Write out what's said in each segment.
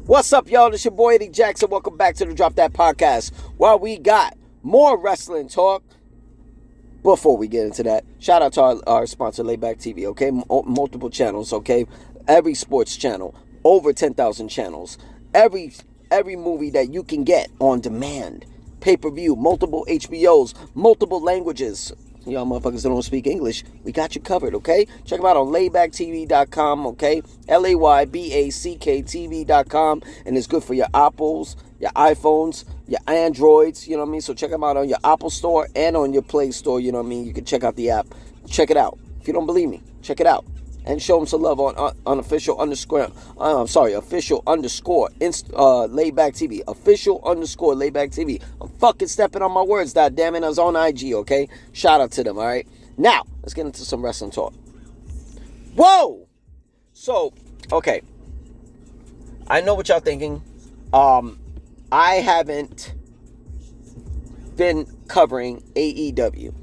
What's up, y'all? This your boy Eddie Jackson. Welcome back to the Drop That Podcast, where we got more wrestling talk. Before we get into that, shout out to our sponsor, Layback TV, okay? Multiple channels, okay? Every sports channel, over 10,000 channels. Every movie that you can get on demand. Pay-per-view, multiple HBOs, multiple languages. Y'all motherfuckers that don't speak English, we got you covered, okay? Check them out on laybacktv.com, okay? LAYBACK.TV.com. And it's good for your Apples, your iPhones, your Androids, you know what I mean? So check them out on your Apple Store and on your Play Store, you know what I mean? You can check out the app. Check it out. If you don't believe me, check it out. And show them some love on official underscore Layback TV. Official underscore Layback TV. I'm fucking stepping on my words, that damn it. I was on IG, okay? Shout out to them, all right? Now, let's get into some wrestling talk. Whoa! So, okay. I know what y'all thinking. I haven't been covering AEW.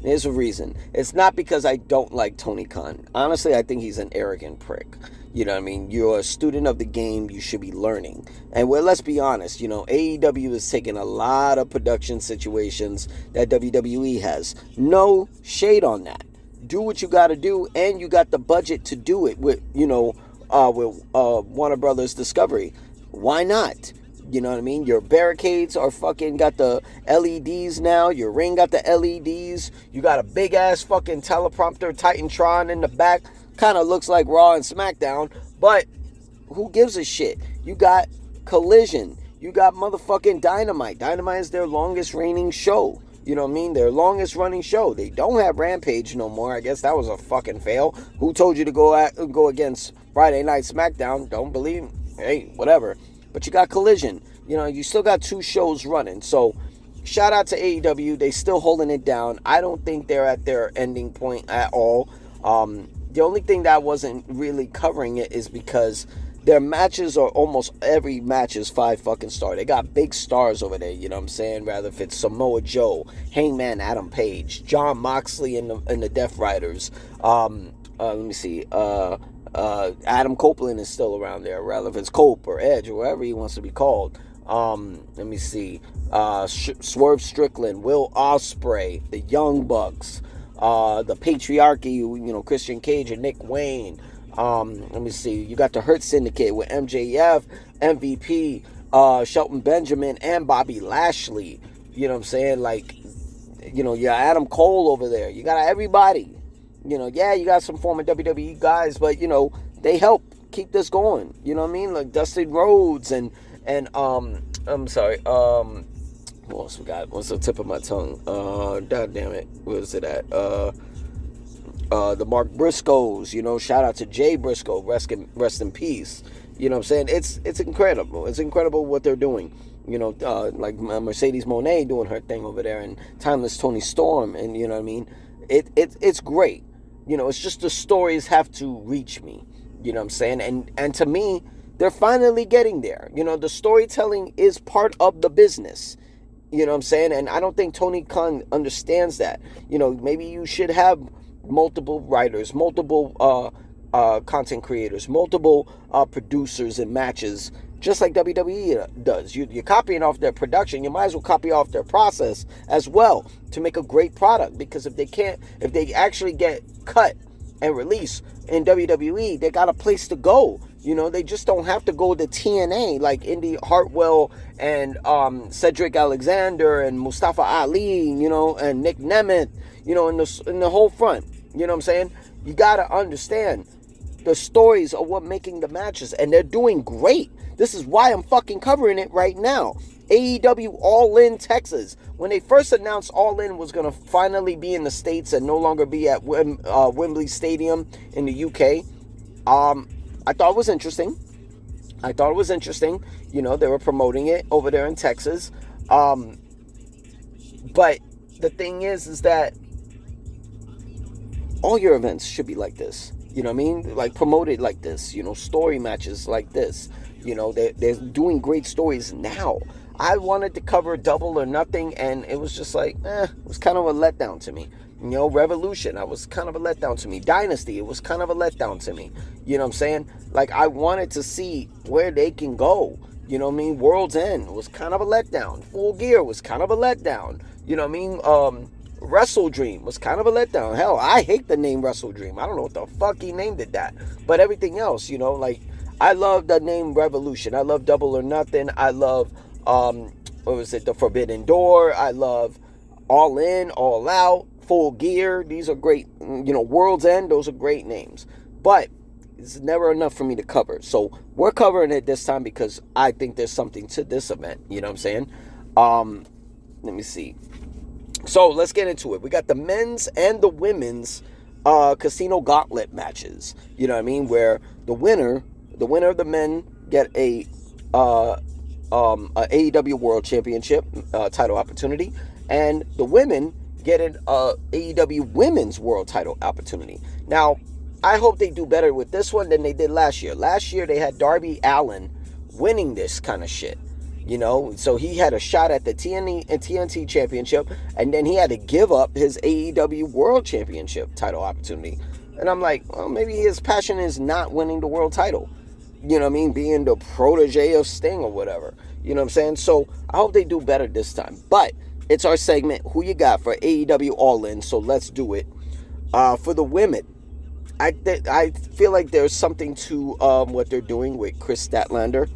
There's a reason. It's not because I don't like Tony Khan. Honestly, I think he's an arrogant prick. You know what I mean? You're a student of the game. You should be learning. And well, let's be honest. You know, AEW is taking a lot of production situations that WWE has. No shade on that. Do what you got to do, and you got the budget to do it with, Warner Brothers Discovery. Why not? You know what I mean? Your barricades are fucking got the LEDs now. Your ring got the LEDs. You got a big ass fucking teleprompter Titantron in the back. Kind of looks like Raw and SmackDown. But who gives a shit? You got Collision. You got motherfucking Dynamite. Dynamite is their longest reigning show. You know what I mean? Their longest running show. They don't have Rampage no more. I guess that was a fucking fail. Who told you to go against Friday Night SmackDown? Don't believe me. Hey, whatever. But you got Collision. You know, you still got 2 shows running. So, shout out to AEW. They still holding it down. I don't think they're at their ending point at all. The only thing that I wasn't really covering it is because their matches are almost every match is 5 fucking stars. They got big stars over there, you know what I'm saying? Rather if it's Samoa Joe, Hangman Adam Page, Jon Moxley and the Death Riders. Let me see. Adam Copeland is still around there, rather if it's Cope or Edge or whatever he wants to be called. Let me see. Swerve Strickland, Will Ospreay, the Young Bucks, the Patriarchy, Christian Cage and Nick Wayne. Let me see. You got the Hurt Syndicate with MJF, MVP, Shelton Benjamin, and Bobby Lashley. You know what I'm saying? Like, you got Adam Cole over there. You got everybody. You got some former WWE guys, but, they help keep this going. You know what I mean? Like Dustin Rhodes and I'm sorry, what else we got? What's the tip of my tongue? God damn it. Where is it at? The Mark Briscoes, shout out to Jay Briscoe, rest in peace. You know what I'm saying? It's incredible. It's incredible what they're doing. Like Mercedes Moné doing her thing over there, and Timeless Tony Storm, and you know what I mean? It's great. It's just the stories have to reach me. You know what I'm saying? And to me, they're finally getting there. The storytelling is part of the business. You know what I'm saying? And I don't think Tony Khan understands that. Maybe you should have multiple writers, multiple content creators, multiple producers and matches, just like WWE does. You're copying off their production. You might as well copy off their process as well to make a great product. Because if they actually get cut and released in WWE, they got a place to go. They just don't have to go to TNA like Indy Hartwell and Cedric Alexander and Mustafa Ali, and Nick Nemeth, in the whole front. You know what I'm saying? You got to understand the stories are what making the matches, and they're doing great. This is why I'm fucking covering it right now. AEW All In Texas. When they first announced All In was going to finally be in the States and no longer be at Wembley Stadium in the UK, I thought it was interesting. They were promoting it over there in Texas. But the thing is that all your events should be like this. You know what I mean? Like promoted like this, story matches like this. They're doing great stories now. I wanted to cover Double or Nothing, and it was just like, it was kind of a letdown to me. You know, Revolution, that was kind of a letdown to me. Dynasty, it was kind of a letdown to me. You know what I'm saying? Like, I wanted to see where they can go. You know what I mean? World's End was kind of a letdown. Full Gear was kind of a letdown. You know what I mean? Wrestle Dream was kind of a letdown. Hell, I hate the name Wrestle Dream. I don't know what the fuck he named it that. But everything else, you know, like, I love the name Revolution. I love Double or Nothing. I love, The Forbidden Door. I love All In, All Out, Full Gear. These are great, you know, World's End. Those are great names. But it's never enough for me to cover. So we're covering it this time because I think there's something to this event. You know what I'm saying? Let me see. So let's get into it. We got the men's and the women's casino gauntlet matches. You know what I mean? Where the winner of the men get a AEW World Championship title opportunity, and the women get an AEW Women's World Title opportunity. Now, I hope they do better with this one than they did last year. Last year, they had Darby Allin winning this kind of shit. You know, so he had a shot at the TNT Championship, and then he had to give up his AEW World Championship title opportunity. And I'm like, well, maybe his passion is not winning the world title. You know what I mean? Being the protege of Sting or whatever. You know what I'm saying? So I hope they do better this time. But it's our segment, Who You Got for AEW All In, so let's do it. For the women, I feel like there's something to what they're doing with Kris Statlander.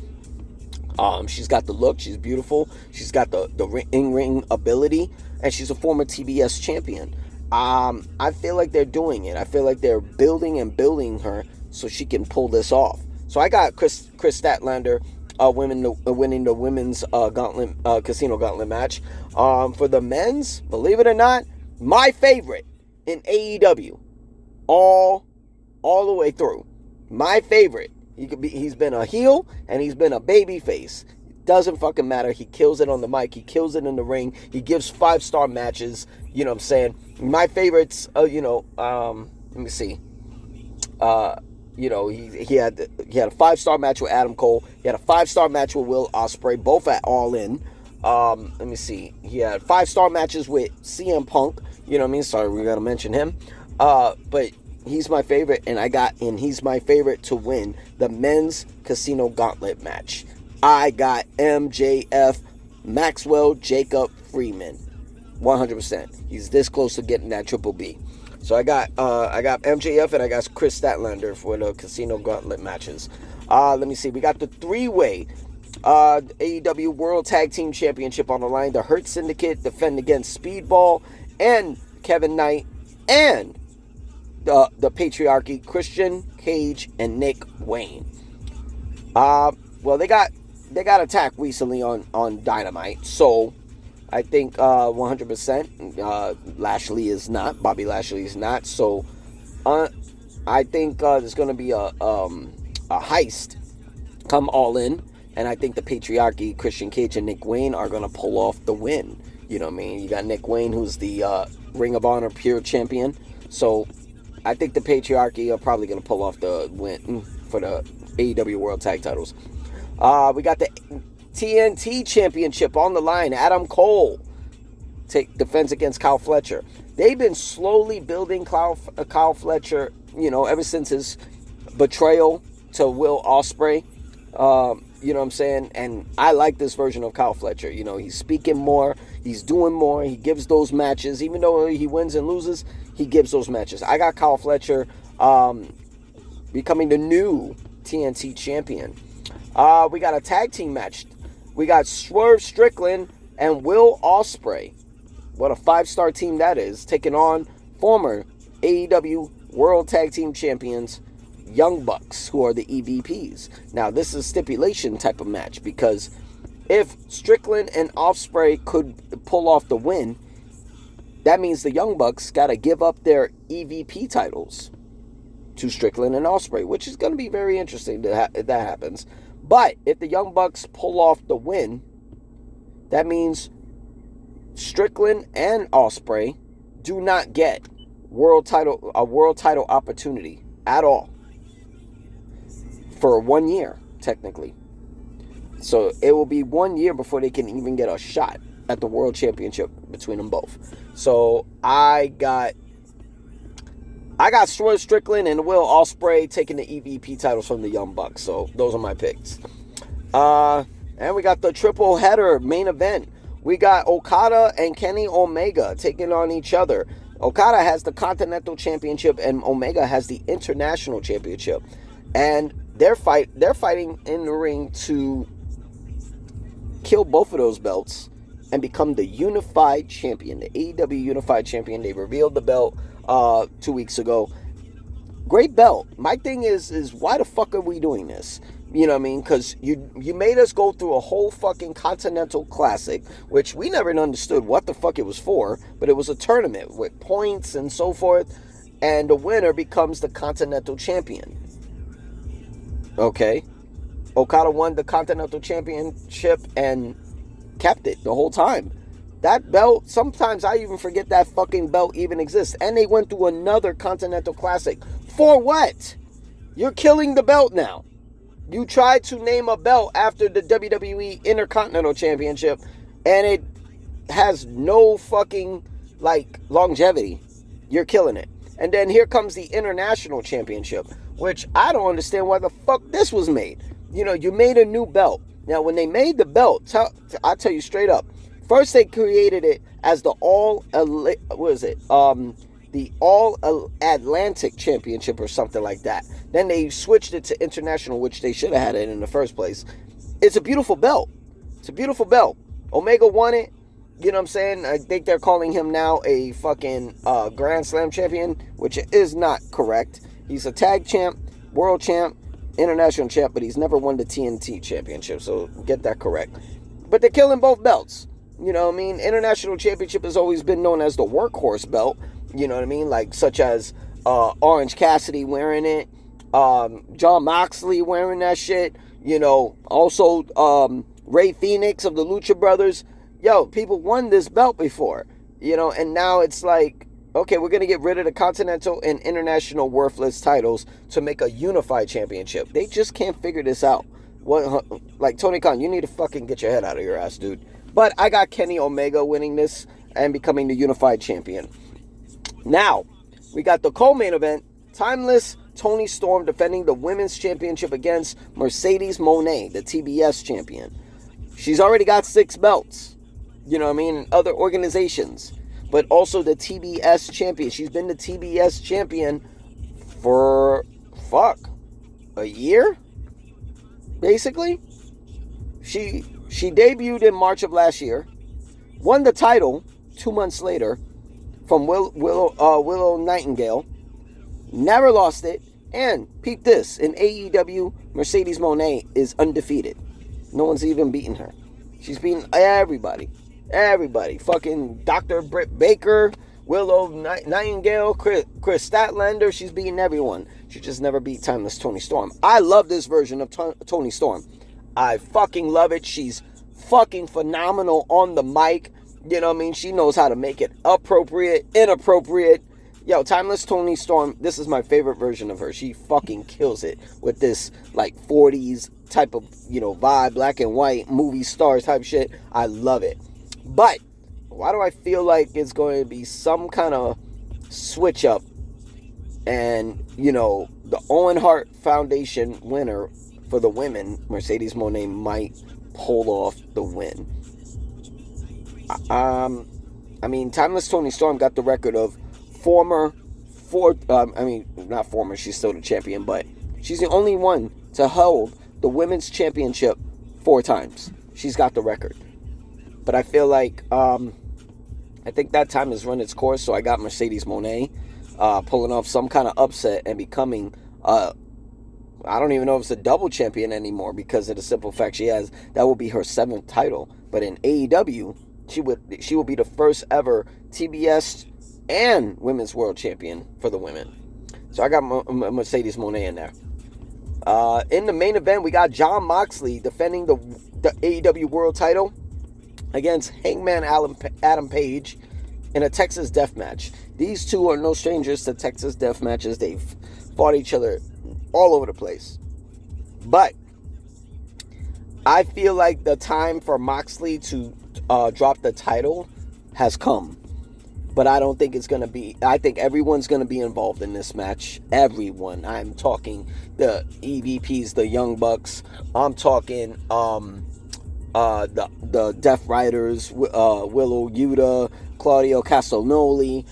She's got the look, she's beautiful, she's got the in-ring ability, and she's a former TBS champion. I feel like they're doing it. I feel like they're building her so she can pull this off. So I got Kris Statlander winning the women's casino gauntlet match. For the men's, believe it or not, my favorite in AEW, all the way through. My favorite. He's been a heel and he's been a baby face. Doesn't fucking matter. He kills it on the mic. He kills it in the ring. He gives 5-star matches. You know what I'm saying? My favorites, let me see. He had a 5-star match with Adam Cole. He had a 5-star match with Will Ospreay, both at All In. Let me see. He had 5-star matches with CM Punk. You know what I mean? Sorry, we gotta mention him. But he's my favorite, and he's my favorite to win the men's casino gauntlet match. I got MJF, Maxwell Jacob Freeman, 100%. He's this close to getting that Triple B. So I got MJF and I got Kris Statlander for the casino gauntlet matches. Let me see. We got the 3-way AEW World Tag Team Championship on the line. The Hurt Syndicate defend against Speedball and Kevin Knight and the Patriarchy, Christian Cage and Nick Wayne. Well, they got attacked recently on Dynamite, so I think 100% Lashley is not. Bobby Lashley is not. So I think there's going to be a heist come All In, and I think the Patriarchy, Christian Cage and Nick Wayne are going to pull off the win. You know what I mean? You got Nick Wayne, who's the Ring of Honor Pure Champion. So I think the Patriarchy are probably going to pull off the win for the AEW World Tag Titles. We got the TNT Championship on the line. Adam Cole defense against Kyle Fletcher. They've been slowly building Kyle Fletcher, ever since his betrayal to Will Ospreay. You know what I'm saying? And I like this version of Kyle Fletcher. He's speaking more. He's doing more. He gives those matches. Even though he wins and loses, he gives those matches. I got Kyle Fletcher becoming the new TNT champion. We got a tag team match. We got Swerve Strickland and Will Ospreay. What a 5-star team that is. Taking on former AEW World Tag Team Champions, Young Bucks, who are the EVPs. Now, this is a stipulation type of match, because if Strickland and Ospreay could pull off the win, that means the Young Bucks got to give up their EVP titles to Strickland and Ospreay, which is going to be very interesting if that happens. But if the Young Bucks pull off the win, that means Strickland and Ospreay do not get a world title opportunity at all for 1 year, technically. So it will be 1 year before they can even get a shot at the world championship between them both. So I got Swerve Strickland and Will Ospreay taking the EVP titles from the Young Bucks. So those are my picks. And we got the triple header main event. We got Okada and Kenny Omega taking on each other. Okada has the Continental Championship and Omega has the International Championship. And they're fighting in the ring to kill both of those belts and become the Unified Champion, the AEW Unified Champion. They revealed the belt 2 weeks ago. Great belt. My thing is why the fuck are we doing this? You know what I mean? Because you made us go through a whole fucking Continental Classic, which we never understood what the fuck it was for, but it was a tournament with points and so forth, and the winner becomes the Continental Champion. Okay? Okada won the Continental Championship and kept it the whole time. That belt, sometimes I even forget that fucking belt even exists. And they went through another Continental Classic. For what? You're killing the belt now. You tried to name a belt after the WWE Intercontinental Championship, and it has no fucking, longevity. You're killing it. And then here comes the International Championship, which I don't understand why the fuck this was made. You know, you made a new belt. Now, when they made the belt, I'll tell you straight up. First, they created it as the the All Atlantic Championship or something like that. Then they switched it to International, which they should have had it in the first place. It's a beautiful belt. It's a beautiful belt. Omega won it. You know what I'm saying? I think they're calling him now a fucking Grand Slam champion, which is not correct. He's a tag champ, world champ, international champ, but he's never won the TNT championship, so get that correct. But they're killing both belts. You know what I mean? International championship has always been known as the workhorse belt. You know what I mean? Like, such as Orange Cassidy wearing it, Jon Moxley wearing that shit, you know, also Rey Fenix of the Lucha Brothers. Yo, people won this belt before, you know, and now it's like, okay, we're going to get rid of the Continental and International worthless titles to make a unified championship. They just can't figure this out. Like, Tony Khan, you need to fucking get your head out of your ass, dude. But I got Kenny Omega winning this and becoming the unified champion. Now, we got the co-main event, Timeless Toni Storm defending the women's championship against Mercedes Moné, the TBS champion. She's already got 6 belts, you know what I mean, in other organizations, but also the TBS champion. She's been the TBS champion for, a year, basically. She debuted in March of last year, won the title 2 months later from Willow Nightingale, never lost it, and peep this, in AEW, Mercedes Moné is undefeated. No one's even beaten her. She's beaten everybody. Fucking Dr. Britt Baker, Willow Nightingale, Chris Statlander, she's beaten everyone. She just never beat Timeless Toni Storm. I love this version of Toni Storm. I fucking love it. She's fucking phenomenal on the mic. You know what I mean? She knows how to make it appropriate, inappropriate. Yo, Timeless Toni Storm, this is my favorite version of her. She fucking kills it with this, 40s type of, vibe, black and white, movie stars type shit. I love it. But, why do I feel like it's going to be some kind of switch up and, the Owen Hart Foundation winner for the women, Mercedes Moné, might pull off the win. Timeless Toni Storm got the record of not former, she's still the champion, but she's the only one to hold the women's championship 4 times. She's got the record. But I feel like, I think that time has run its course, so I got Mercedes Moné pulling off some kind of upset and becoming, I don't even know if it's a double champion anymore because of the simple fact that will be her 7th title. But in AEW, she will be the first ever TBS and Women's World Champion for the women. So I got Mercedes Moné in there. In the main event, we got Jon Moxley defending the AEW World Title against Hangman Adam Page in a Texas Death Match. These two are no strangers to Texas Death Matches. They've fought each other all over the place. But I feel like the time for Moxley to drop the title has come. But I don't think it's going to be... I think everyone's going to be involved in this match. Everyone. I'm talking the EVPs, the Young Bucks. I'm talking the Death Riders, Willow Yuta, Claudio Castagnoli,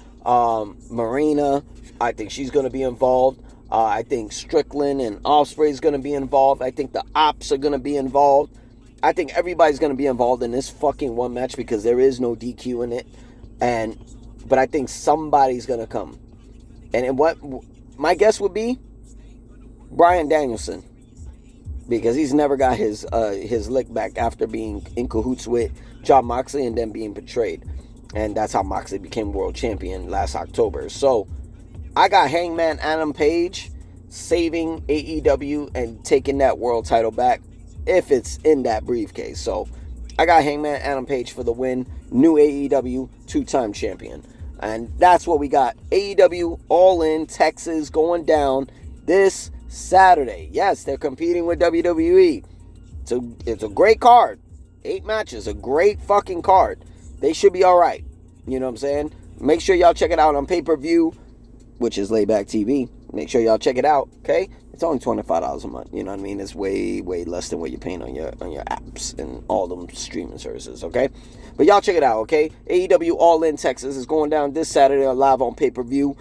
Marina. I think she's going to be involved. I think Strickland and Ospreay is going to be involved. I think the Ops are going to be involved. I think everybody's going to be involved in this fucking one match because there is no DQ in it. But I think somebody's going to come. And what my guess would be, Bryan Danielson. Because he's never got his lick back after being in cahoots with Jon Moxley and then being betrayed. And that's how Moxley became world champion last October. So, I got Hangman Adam Page saving AEW and taking that world title back if it's in that briefcase. So, I got Hangman Adam Page for the win. New AEW 2-time champion. And that's what we got. AEW All In Texas going down this Saturday. Yes, they're competing with WWE. It's a great card. 8 matches. A great fucking card. They should be alright. You know what I'm saying? Make sure y'all check it out on pay-per-view, which is Layback TV. Make sure y'all check it out, okay? It's only $25 a month. You know what I mean? It's way, way less than what you're paying on your apps and all them streaming services, okay? But y'all check it out, okay? AEW All In Texas is going down this Saturday live on pay-per-view.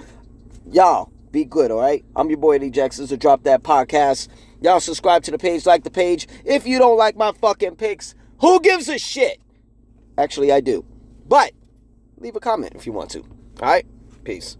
Y'all, be good, all right? I'm your boy, Eddie Jackson, so drop that podcast. Y'all subscribe to the page, like the page. If you don't like my fucking picks, who gives a shit? Actually, I do. But leave a comment if you want to. All right? Peace.